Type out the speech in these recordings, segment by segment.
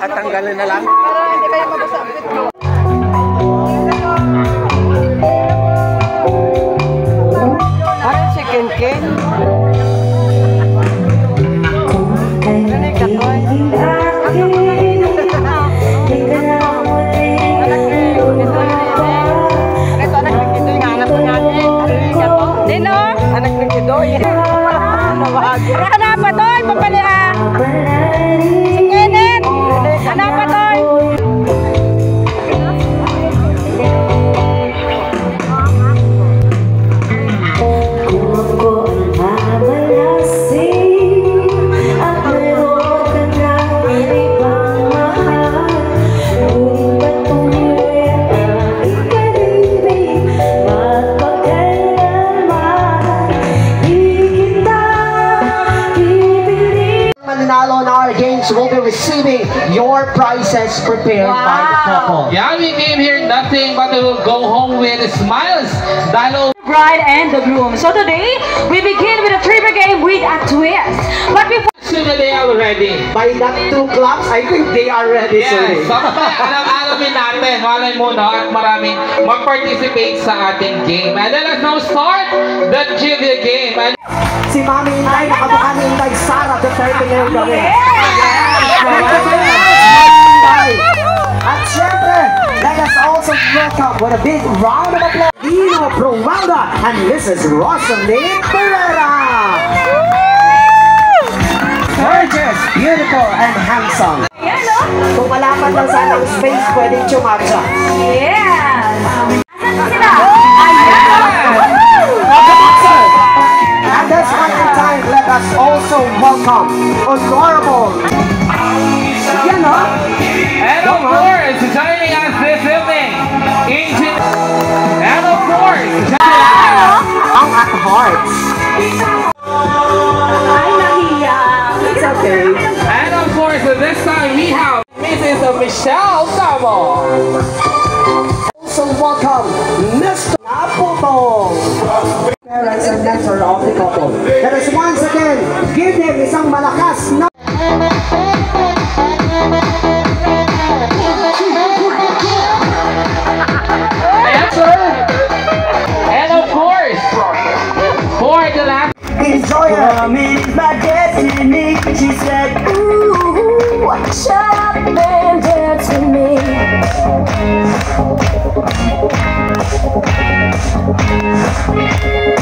At tanggalin na lang. Para hindi kayo mabasa. Parang si Ken. Anak ng Kidoy. Hanapa Toy, papali si Kenneth. Hanapa Toy. On our games will be receiving your prizes prepared by the couple. Yeah, we came here nothing but to go home with smiles. Bride and the groom. So today we begin with a trivia game with a twist. But before Soon they are ready. By that 2 claps, I think they are ready. Yes, alamin natin, malay mo no, at maraming mag-participate sa ating game. And then let's now start the trivia game. And Si Mami Inday, nakamukha ni Inday Sara Duterte ngayong gabi. At syempre, let us also welcome with a big round of applause, Dino Provalda and Mrs. Rosalie Pereira. Gorgeous, beautiful, and handsome. Kung malaman lang sana ang space, pwedeng chumatsa. yes. At this point in time, let us also welcome Honorable. and of course, joining us this evening, and of course, Ang at hearts. It's okay. and of course, this time we have Mrs. Michelle Tamo. Also welcome Mr. Naputong. Parents and mentor of the couple. Let us once again give them isang malakas na And of course, for the last enjoy it. My destiny, she said, ooh, shut up and dance with me.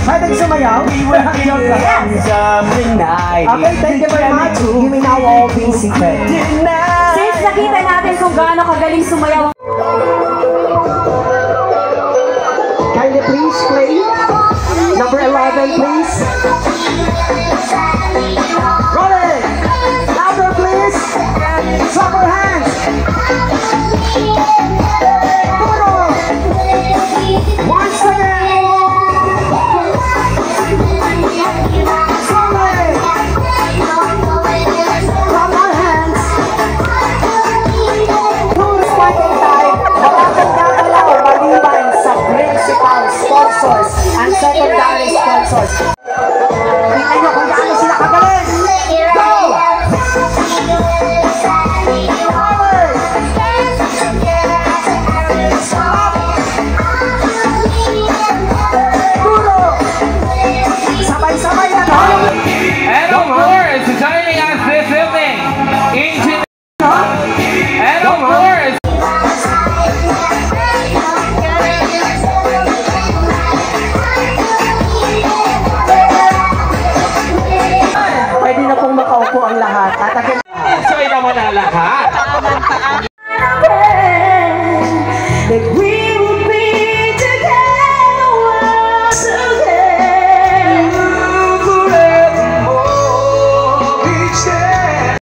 Pwedeng sumayaw? We were hanging on the hands of the night. Okay, thank you very much. Give me now all things secret. Since nakita natin kung gaano kagaling sumayaw. Kindly please play number 11, please. Rolling. Louder, please. Clap your hands. Once again. Slowly. Clap your hands. To this point in time, wala kang gagalaw maliban sa principal sponsors and secondary sponsors. Tingnan nyo kung gaano sila kagaling. Go! Sabay-sabay na to. and of course, joining us this evening, and of course, Pwede na pong makaupo ang lahat. At again, enjoy naman ang lahat. the